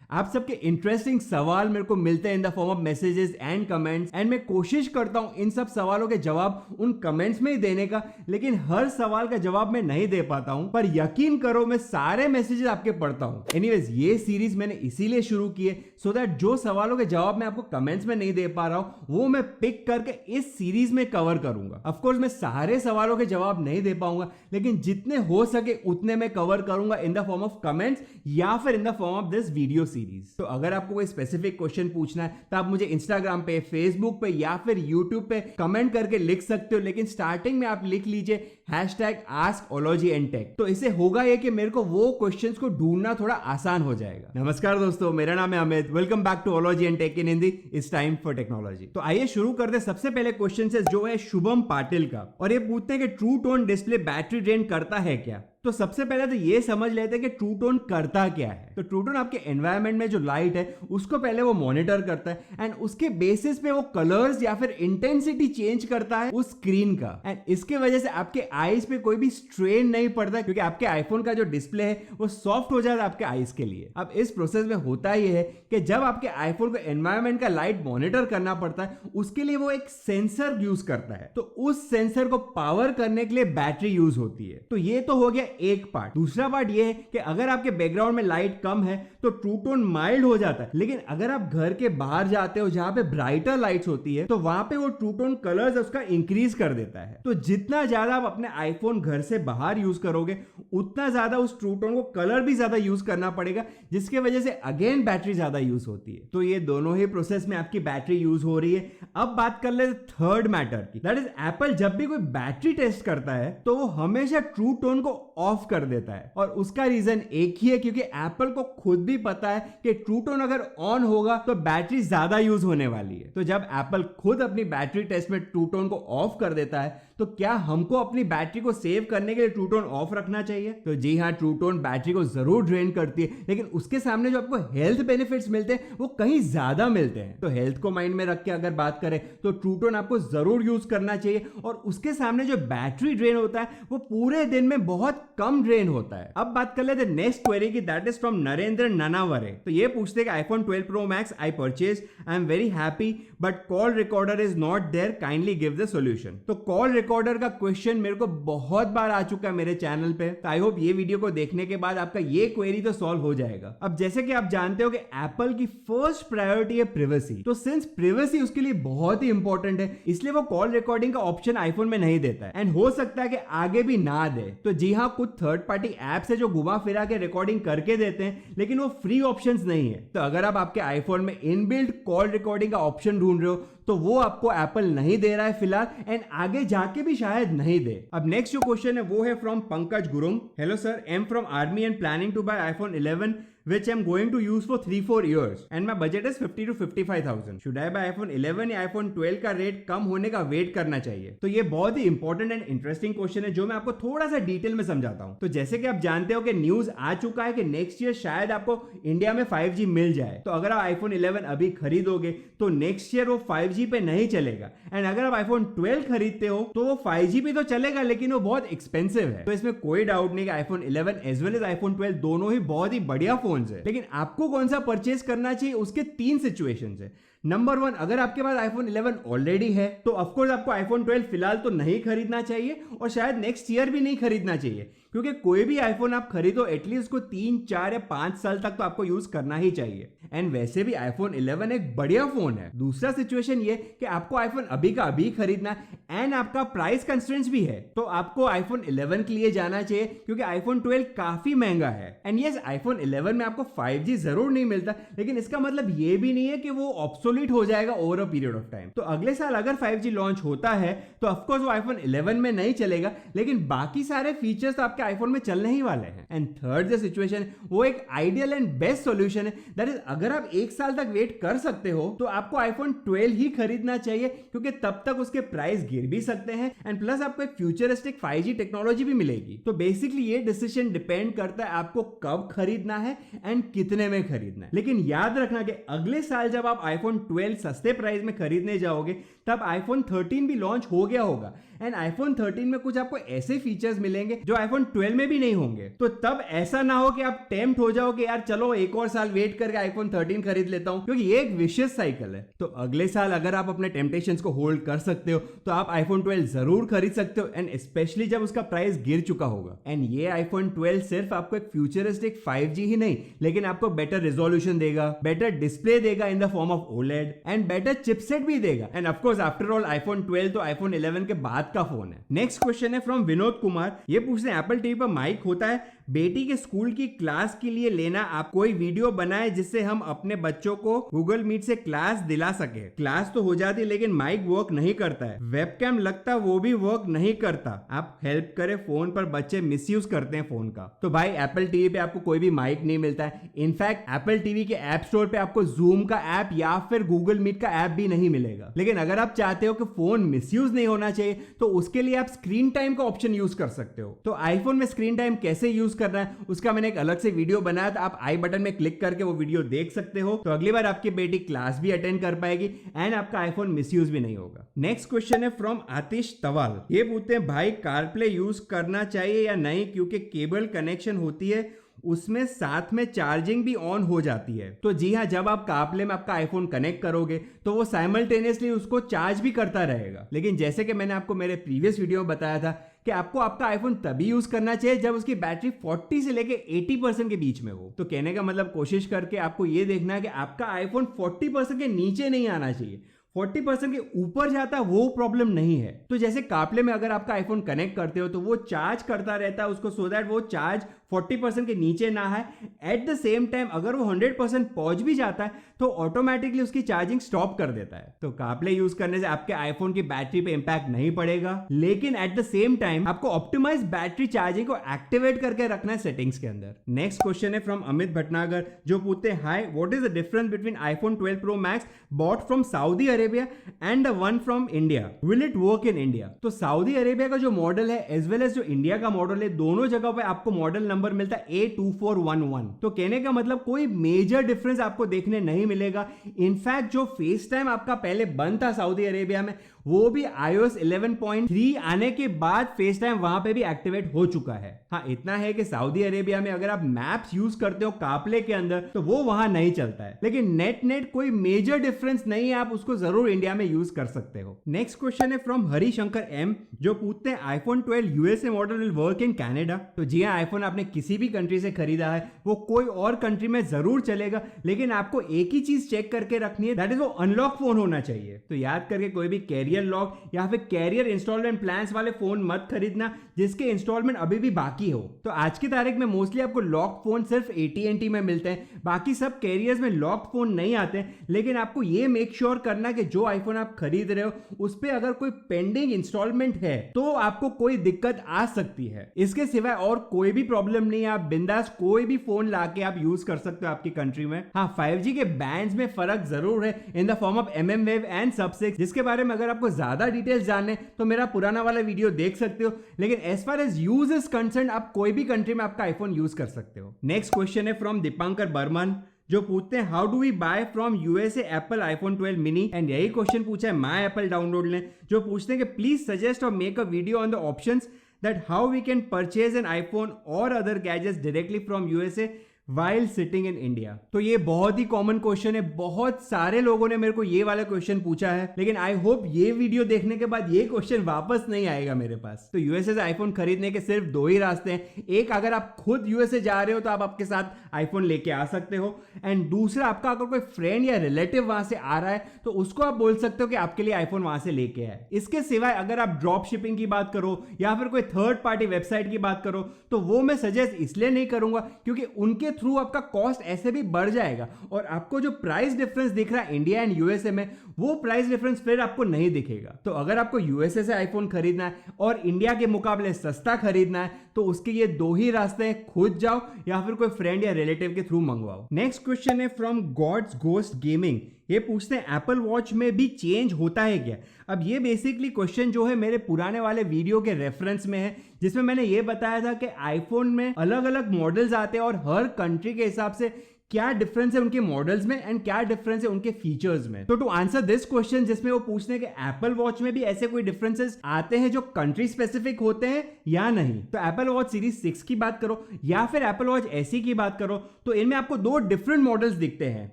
आप सबके इंटरेस्टिंग सवाल मेरे को मिलते हैं इन the form of messages and comments, and मैं कोशिश करता हूं इन सब सवालों के जवाब उन कमेंट्स में ही देने का, लेकिन हर सवाल का जवाब मैं नहीं दे पाता हूं। पर यकीन करो मैं सारे मैसेजेस आपके पढ़ता हूं। एनीवेज, ये सीरीज मैंने इसीलिए शुरू की है सो दैट जो सवालों के जवाब मैं आपको कमेंट्स में नहीं दे पा रहा हूं वो मैं पिक करके इस सीरीज में कवर करूंगा। ऑफ कोर्स मैं सारे सवालों के जवाब नहीं दे पाऊंगा, लेकिन जितने हो सके उतने मैं कवर करूंगा इन द फॉर्म ऑफ कमेंट्स या फिर इन the form of this video series. तो अगर आपको कोई स्पेसिफिक क्वेश्चन पूछना है तो आप मुझे इंस्टाग्राम पे, फेसबुक पे या फिर यूट्यूब पे कमेंट करके लिख सकते हो, लेकिन स्टार्टिंग में आप लिख लीजिए #AskOlogyandTech। तो इससे होगा ये कि मेरे को वो क्वेश्चंस को ढूंढना थोड़ा आसान हो जाएगा। नमस्कार दोस्तों, मेरा नाम है Amit. Welcome back to ology and tech in Hindi. It's time for technology. तो आइए शुरू करते। सबसे पहले क्वेश्चन है जो है शुभम पाटिल का, और ये पूछते हैं कि true tone display battery drain करता है क्या। तो सबसे पहले तो ये समझ लेते हैं कि ट्रू टोन करता क्या है। तो ट्रू टोन आपके एनवायरनमेंट में जो लाइट है उसको पहले वो मॉनिटर करता है एंड उसके बेसिस पे वो कलर्स या फिर इंटेंसिटी चेंज करता है उस स्क्रीन का, एंड इसके वजह से आपके आईज पे कोई भी स्ट्रेन नहीं पड़ता, क्योंकि आपके आईफोन का जो डिस्प्ले है वो सॉफ्ट हो जाता है आपके आईज के लिए। अब इस प्रोसेस में होता यह है कि जब आपके आईफोन को एनवायरनमेंट का लाइट मॉनिटर करना पड़ता है, उसके लिए वो एक सेंसर यूज करता है। तो उस सेंसर को पावर करने के लिए बैटरी यूज होती है। तो ये तो हो गया एक पार्ट। दूसरा पार्ट ये है कि अगर आपके बैकग्राउंड में लाइट कम है तो ट्रू टोन माइल्ड हो जाता है, लेकिन अगर आप घर के बाहर जाते हो जहां पे ब्राइटर लाइट्स होती है तो वहां पे वो ट्रू टोन कलर्स उसका इंक्रीज कर देता है। तो जितना ज्यादा आप अपने आईफोन घर से बाहर यूज करोगे उतना ज्यादा उस ट्रू टोन को कलर भी ज्यादा यूज करना पड़ेगा, जिसकी वजह से अगेन बैटरी ज्यादा यूज होती है। तो ये दोनों ही प्रोसेस में आपकी बैटरी यूज हो रही है। अब बात कर ले थर्ड मैटर की, दैट इज एप्पल जब भी कोई बैटरी टेस्ट करता है तो वो हमेशा ट्रू टोन को ऑफ कर देता है, और उसका रीजन एक ही है, क्योंकि एप्पल को खुद भी पता है कि ट्रू टोन अगर ऑन होगा तो बैटरी ज्यादा यूज होने वाली है। तो जब एप्पल खुद अपनी बैटरी टेस्ट में ट्रू टोन को ऑफ कर देता है तो क्या हमको अपनी बैटरी को सेव करने के लिए ट्रू टोन ऑफ रखना चाहिए? तो जी हाँ, ट्रू टोन बैटरी को जरूर ड्रेन करती है, लेकिन उसके सामने जो आपको हेल्थ बेनिफिट्स मिलते हैं वो कहीं ज्यादा मिलते हैं। तो हेल्थ को माइंड में रख के अगर बात करें तो ट्रू टोन आपको जरूर यूज करना चाहिए, और उसके सामने जो बैटरी ड्रेन होता है वो पूरे दिन में बहुत कम ड्रेन होता है। अब बात कर लेते हैं नेक्स्ट क्वेरी की, that is from Narendra Nanaware. तो ये पूछते हैं कि iPhone 12 Pro Max I purchase, I am very happy but call recorder is not there, kindly give the solution. तो कॉल रिकॉर्डर का क्वेश्चन मेरे को बहुत बार आ चुका है मेरे चैनल पे, तो आई होप ये वीडियो को देखने के बाद आपका ये क्वेरी तो सॉल्व हो जाएगा। अब जैसे कि आप जानते हो कि एप्पल की फर्स्ट प्रायोरिटी है प्राइवेसी, तो सिंस प्राइवेसी उसके लिए बहुत ही इंपॉर्टेंट है, इसलिए वो कॉल रिकॉर्डिंग का ऑप्शन आईफोन में नहीं देता है, एंड हो सकता है कि आगे भी ना दे। तो जी हाँ, कुछ थर्ड पार्टी एप्स है जो घुमा फिरा के रिकॉर्डिंग करके देते हैं, लेकिन वो फ्री ऑप्शंस नहीं है। तो अगर आप आपके आईफोन में इनबिल्ट कॉल रिकॉर्डिंग का ऑप्शन ढूंढ रहे हो तो वो आपको एप्पल नहीं दे रहा है फिलहाल, एंड आगे जाके भी शायद नहीं दे। अब नेक्स्ट जो क्वेश्चन है वो है from Pankaj Gurung. Hello sir, I am from army and planning to buy iPhone 11 which I'm going to use for 3-4 years and my budget is 50 to 55,000. Should I buy iPhone 11 या iPhone 12 का rate कम होने का wait करना चाहिए? तो ये बहुत ही important and interesting question है जो मैं आपको थोड़ा सा डिटेल में समझाता हूं। तो जैसे कि आप जानते हो कि न्यूज आ चुका है कि नेक्स्ट ईयर शायद आपको इंडिया में 5G मिल जाए। तो अगर आप iPhone 11 अभी खरीदोगे तो नेक्स्ट ईयर वो 5G पे नहीं चलेगा, एंड अगर आप iPhone 12 खरीदते हो तो वो 5G पे तो चलेगा, लेकिन वो बहुत एक्सपेंसिव है। तो इसमें कोई डाउट नहीं कि iPhone 11 as well as iPhone 12 दोनों ही बहुत ही बढ़िया फोन है, लेकिन आपको कौन सा परचेज करना चाहिए उसके 3 सिचुएशंस है। नंबर 1, अगर आपके पास iPhone 11 ऑलरेडी है तो ऑफकोर्स आपको iPhone 12 फिलहाल तो नहीं खरीदना चाहिए, और शायद नेक्स्ट ईयर भी नहीं खरीदना चाहिए, क्योंकि कोई भी आईफोन आप खरीदो एटलीस्ट उसको 3, 4 या 5 साल तक तो आपको यूज करना ही चाहिए, एंड वैसे भी iPhone 11 एक बढ़िया फोन है। दूसरा सिचुएशन ये कि आपको आईफोन अभी का अभी खरीदना है एंड आपका प्राइस कंस्ट्रेंट्स भी है, तो आपको iPhone 11 के लिए जाना चाहिए, क्योंकि iPhone 12 काफी महंगा है। एंड यस, iPhone 11 में आपको 5G जरूर नहीं मिलता, लेकिन इसका मतलब ये भी नहीं है कि वो ऑब्सोलीट हो जाएगा over a period of time. तो अगले साल अगर 5G लॉन्च होता है तो ऑफकोर्स वो iPhone 11 में नहीं चलेगा, लेकिन बाकी सारे फीचर्स तो आपके आईफोन में चलने ही वाले हैं। एंड थर्ड जो सिचुएशन है वो एक आइडियल एंड बेस्ट सॉल्यूशन है, दैट इज अगर आप 1 साल तक वेट कर सकते हो तो आपको iPhone 12 ही खरीदना चाहिए, क्योंकि तब तक उसके प्राइस गिर भी सकते हैं एंड प्लस आपको एक फ्यूचरिस्टिक 5G टेक्नोलॉजी भी मिलेगी। तो बेसिकली ये डिसीजन डिपेंड करता है आपको कब खरीदना है एंड कितने में खरीदना है। लेकिन याद रखना कि अगले साल जब आप iPhone 12 सस्ते प्राइस में खरीदने जाओगे तब iPhone 13 भी लॉन्च हो गया होगा एंड iPhone 13 में कुछ आपको ऐसे फीचर्स मिलेंगे जो iPhone 12 में भी नहीं होंगे। तो तब ऐसा ना हो कि आप टेम्प्ट हो जाओ कि यार चलो एक और साल वेट करके iPhone 13 खरीद लेता हूं, क्योंकि ये एक विशियस साइकिल है। तो अगले साल अगर आप अपने टेम्पटेशंस को होल्ड कर सकते हो तो आप iPhone 12 जरूर खरीद सकते हो एंड स्पेशली जब उसका प्राइस गिर चुका होगा। एंड ये iPhone 12 सिर्फ आपको एक फ्यूचरिस्टिक 5G ही नहीं लेकिन आपको बेटर रिजोल्यूशन देगा, बेटर डिस्प्ले देगा इन the form of OLED and better chipset भी देगा। End of course after all iPhone 12 तो iPhone 11 के बाद का फोन है। नेक्स्ट क्वेश्चन है फ्रॉम विनोद कुमार। ये पूछते हैं एप्पल टीवी पर माइक होता है, बेटी के स्कूल की क्लास के लिए लेना, आप कोई वीडियो बनाए जिससे हम अपने बच्चों को गूगल मीट से क्लास दिला सके। क्लास तो हो जाती है लेकिन माइक वर्क नहीं करता है, वेबकैम लगता वो भी वर्क नहीं करता, आप हेल्प करें, फोन पर बच्चे मिसयूज करते हैं फोन का। तो भाई एप्पल टीवी पे आपको कोई भी माइक नहीं मिलता है। इनफैक्ट एप्पल टीवी के ऐप स्टोर पे आपको जूम का ऐप या फिर गूगल मीट का ऐप भी नहीं मिलेगा। लेकिन अगर आप चाहते हो कि फोन मिसयूज नहीं होना चाहिए तो उसके लिए आप स्क्रीन टाइम का ऑप्शन यूज कर सकते हो। तो आईफोन में स्क्रीन टाइम कैसे यूज करना है उसका मैंने एक अलग से वीडियो बनाया था, आप आई बटन में क्लिक करके वो वीडियो देख सकते हो। तो अगली बार आपकी बेटी क्लास भी अटेंड कर पाएगी एंड आपका आईफोन मिसयूज भी नहीं होगा। नेक्स्ट क्वेश्चन है फ्रॉम आतिश तवाल। ये पूछते हैं भाई कारप्ले यूज करना चाहिए या नहीं, क्योंकि केबल कनेक्शन होती है उसमें साथ में चार्जिंग भी ऑन हो जाती है। तो जी हाँ, जब आप कारप्ले में आपका आईफोन कनेक्ट करोगे तो वो साइमल्टेनियसली उसको चार्ज भी करता रहेगा। लेकिन जैसे कि मैंने आपको मेरे प्रीवियस वीडियो में बताया था कि आपको आपका आईफोन तभी यूज करना चाहिए जब उसकी बैटरी 40 से लेके 80% के बीच में हो। तो कहने का मतलब कोशिश करके आपको ये देखना है कि आपका आईफोन 40% के नीचे नहीं आना चाहिए, 40% के ऊपर जाता है वो प्रॉब्लम नहीं है। तो जैसे कारप्ले में अगर आपका आईफोन कनेक्ट करते हो तो वो चार्ज करता रहता है उसको, सो दैट वो चार्ज 40% के नीचे ना है। एट द सेम टाइम अगर वो 100% पहुंच भी जाता है तो ऑटोमेटिकली उसकी चार्जिंग स्टॉप कर देता है। तो कारप्ले यूज करने से आपके आईफोन की बैटरी पे इंपैक्ट नहीं पड़ेगा, लेकिन एट द सेम टाइम आपको ऑप्टिमाइज बैटरी चार्जिंग को एक्टिवेट करके रखना है सेटिंग्स के अंदर। नेक्स्ट क्वेश्चन है फ्रॉम अमित भटनागर जो पूछते हैं high, what is the difference between iPhone 12 pro max bought from Saudi Arabia and the one from India, will it work in India? तो सऊदी अरेबिया का जो मॉडल है एज वेल एज जो India का model है, दोनों जगह पे आपको मॉडल नंबर मिलता है A2411। तो कहने का मतलब कोई मेजर डिफरेंस आपको देखने नहीं मिलेगा। इनफैक्ट जो फेस टाइम आपका पहले बंद था सऊदी अरेबिया में वो भी iOS 11.3 आने के बाद फेस टाइम वहां पे भी एक्टिवेट हो चुका है। हाँ, इतना है कि सऊदी अरेबिया में अगर आप मैप्स यूज करते हो कारप्ले के अंदर तो वो वहां नहीं चलता है, लेकिन नेट कोई मेजर डिफरेंस नहीं है, आप उसको जरूर इंडिया में यूज कर सकते हो। नेक्स्ट क्वेश्चन है फ्रॉम हरिशंकर एम जो पूछते हैं iPhone 12 USA model will work in Canada? तो जी हाँ, आईफोन आपने किसी भी कंट्री से खरीदा है वो कोई और कंट्री में जरूर चलेगा, लेकिन आपको एक ही चीज चेक करके रखनी है, दैट इज वो अनलॉक फोन होना चाहिए। तो याद करके कोई भी कैरियर लॉक या फिर कैरियर इंस्टॉलमेंट प्लान्स वाले फोन मत खरीदना जिसके इंस्टॉलमेंट अभी भी बाकी हो। तो आज की तारीख में मोस्टली आपको लॉक फोन सिर्फ AT&T में मिलते हैं, बाकी सब कैरियर्स में लॉक फोन नहीं आते। लेकिन आपको ये मेक श्योर करना कि जो आईफोन आप खरीद रहे हो उस पर अगर कोई पेंडिंग इंस्टॉलमेंट है तो आपको कोई दिक्कत आ सकती है। इसके सिवाय और कोई भी प्रॉब्लम नहीं है, आप बिंदास कोई भी फोन लाके आप यूज कर सकते हो आपकी कंट्री में। हाँ, 5G के बैंड्स में फर्क जरूर है in the form of MM-Wave and सब-6, जिसके बारे में अगर आपको ज्यादा डिटेल्स जानने तो मेरा पुराना वाला वीडियो देख सकते हो। लेकिन as far as use is concern आप कोई भी कंट्री में आपका आईफोन यूज कर सकते हो। नेक्स्ट क्वेश्चन है फ्रॉम दीपांकर बर्मन जो पूछते हैं how do we buy from USA Apple iPhone 12 mini, and यही क्वेश्चन पूछा है माय एप्पल डाउनलोड ने जो पूछते हैं कि प्लीज सजेस्ट और make a video on the options that how we can purchase an iPhone or other gadgets directly from USA while sitting in India। तो ये बहुत ही कॉमन क्वेश्चन है, बहुत सारे लोगों ने मेरे को ये वाला क्वेश्चन पूछा है, लेकिन आई होप ये वीडियो देखने के बाद ये क्वेश्चन वापस नहीं आएगा मेरे पास। तो यूएसए से आईफोन खरीदने के सिर्फ दो ही रास्ते हैं, एक अगर आप खुद यूएसए जा रहे हो तो आप आपके साथ आईफोन लेके आ सकते हो, एंड दूसरा आपका अगर कोई फ्रेंड या रिलेटिव वहां से आ रहा है तो उसको आप बोल सकते हो कि आपके लिए आईफोन वहां से लेके आए। इसके सिवाय अगर आप ड्रॉप शिपिंग की बात करो या फिर कोई थर्ड पार्टी वेबसाइट की बात करो तो वो मैं सजेस्ट इसलिए नहीं करूंगा क्योंकि उनके थ्रू आपका कॉस्ट ऐसे भी बढ़ जाएगा और आपको जो प्राइस डिफरेंस दिख रहा है इंडिया एंड यूएसए में वो प्राइस डिफरेंस फिर आपको नहीं दिखेगा। तो अगर आपको यूएसए से आईफोन खरीदना है और इंडिया के मुकाबले सस्ता खरीदना है तो उसके ये दो ही रास्ते हैं, खुद जाओ या फिर कोई फ्रेंड या रिलेटिव के थ्रू मंगवाओ। नेक्स्ट क्वेश्चन है फ्रॉम गॉड्स घोस्ट गेमिंग। ये पूछते हैं एप्पल वॉच में भी चेंज होता है क्या। अब ये बेसिकली क्वेश्चन जो है मेरे पुराने वाले वीडियो के रेफरेंस में है, जिसमें मैंने ये बताया था कि आईफोन में अलग अलग मॉडल्स आते हैं और हर कंट्री के हिसाब से क्या डिफरेंस है उनके मॉडल्स में एंड क्या डिफरेंस है उनके फीचर्स में। तो टू आंसर दिस क्वेश्चन, जिसमें वो पूछने के एप्पल वॉच में भी ऐसे कोई डिफरेंसेस आते हैं जो कंट्री स्पेसिफिक होते हैं या नहीं, तो एप्पल वॉच सीरीज 6 की बात करो या फिर एप्पल वॉच एसई की बात करो, तो इनमें आपको दो डिफरेंट मॉडल्स दिखते हैं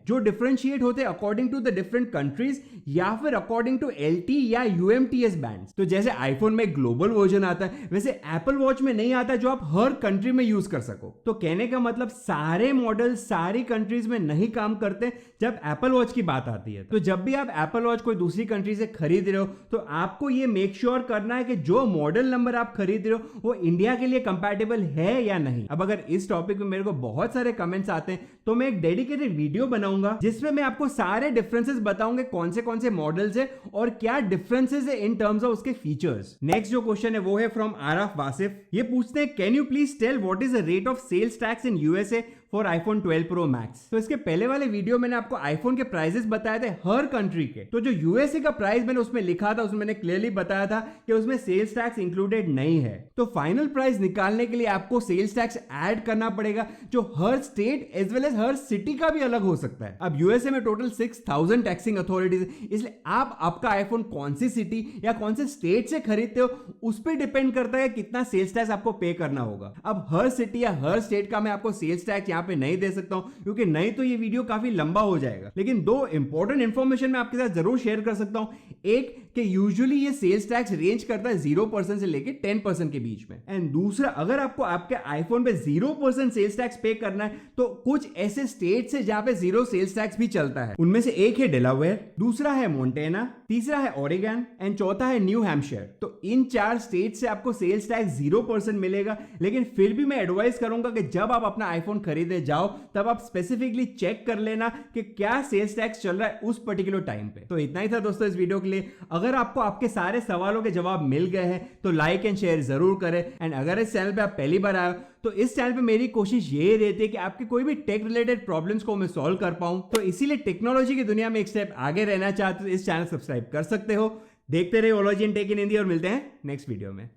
जो डिफरेंशिएट होते हैं according to the different countries या फिर अकॉर्डिंग टू एलटी या यूएमटीएस बैंड्स। तो जैसे आईफोन में ग्लोबल वर्जन आता है, वैसे एप्पल वॉच में नहीं आता जो आप हर कंट्री में यूज कर सको। तो कहने का मतलब सारे मॉडल सारी कंट्रीज में नहीं काम करते जब एप्पल वॉच की बात आती है। तो जब भी आप एप्पल वॉच कोई दूसरी कंट्री से खरीद रहे हो तो आपको ये मेक श्योर करना है कि जो मॉडल नंबर आप खरीद रहे हो वो इंडिया के लिए कंपैटिबल है या नहीं। अब अगर इस टॉपिक में मेरे को बहुत सारे कमेंट्स आते हैं तो मैं एक डेडिकेटेड वीडियो बनाऊंगा जिसमें मैं आपको सारे डिफरेंसेस बताऊंगा कौन से मॉडल्स है और क्या डिफरेंसेस है इन टर्म्स ऑफ उसके फीचर्स। नेक्स्ट जो क्वेश्चन है वो है फ्रॉम आरफ वासिफ। ये पूछते हैं can you please tell what is the rate of sales tax in USA for iPhone 12 pro max. तो इसके पहले वाले वीडियो मैंने आपको आईफोन के प्राइसेस बताए थे हर कंट्री के, तो जो यूएसए का प्राइस मैंने उसमें लिखा था उसमें मैंने क्लियरली बताया था कि उसमें सेल्स टैक्स इंक्लूडेड नहीं है। तो फाइनल प्राइस निकालने के लिए आपको सेल्स टैक्स ऐड करना पड़ेगा जो हर स्टेट एज वेल एज हर सिटी का भी अलग हो सकता है। अब यूएसए में टोटल 6000 टैक्सिंग अथॉरिटीज, इसलिए आप आपका आईफोन कौन सी सिटी या कौन से स्टेट से खरीदते हो उस पर डिपेंड करता है कितना सेल्स टैक्स आपको पे करना होगा। अब हर सिटी या हर स्टेट का मैं आपको सेल्स टैक्स यहाँ पे नहीं दे सकता हूं क्योंकि नहीं तो ये वीडियो काफी लंबा हो जाएगा, लेकिन दो इंपॉर्टेंट इंफॉर्मेशन मैं आपके साथ जरूर शेयर कर सकता हूं। एक कि यूजुअली ये सेल्स टैक्स रेंज करता है 0% से लेके 10% के बीच में, एंड दूसरा अगर आपको आपके आईफोन पे 0% सेल्स टैक्स पे करना है तो कुछ ऐसे स्टेट्स है जहां पे 0 सेल्स टैक्स भी चलता है। उनमें से एक है डेलावेयर, दूसरा है मोंटेना, तीसरा है ओरेगन एंड चौथा है न्यू हैम्पशायर। तो इन 4 स्टेट से आपको सेल्स टैक्स 0% मिलेगा, लेकिन फिर भी मैं एडवाइस करूंगा कि जब आप अपना आईफोन खरीदने जाओ तब आप स्पेसिफिकली चेक कर लेना कि क्या सेल्स टैक्स चल रहा है उस पर्टिकुलर टाइम पे। तो इतना ही था दोस्तों इस वीडियो के लिए। अगर आपको आपके सारे सवालों के जवाब मिल गए हैं तो लाइक एंड शेयर जरूर करें, एंड अगर इस चैनल पे आप पहली बार आए हो तो इस चैनल पे मेरी कोशिश ये रहती है कि आपके कोई भी टेक रिलेटेड प्रॉब्लम्स को मैं सॉल्व कर पाऊं। तो इसीलिए टेक्नोलॉजी की दुनिया में एक स्टेप आगे रहना चाहते हो इस चैनल सब्सक्राइब कर सकते हो। देखते रहे ology and tech in Hindi और मिलते हैं नेक्स्ट वीडियो में।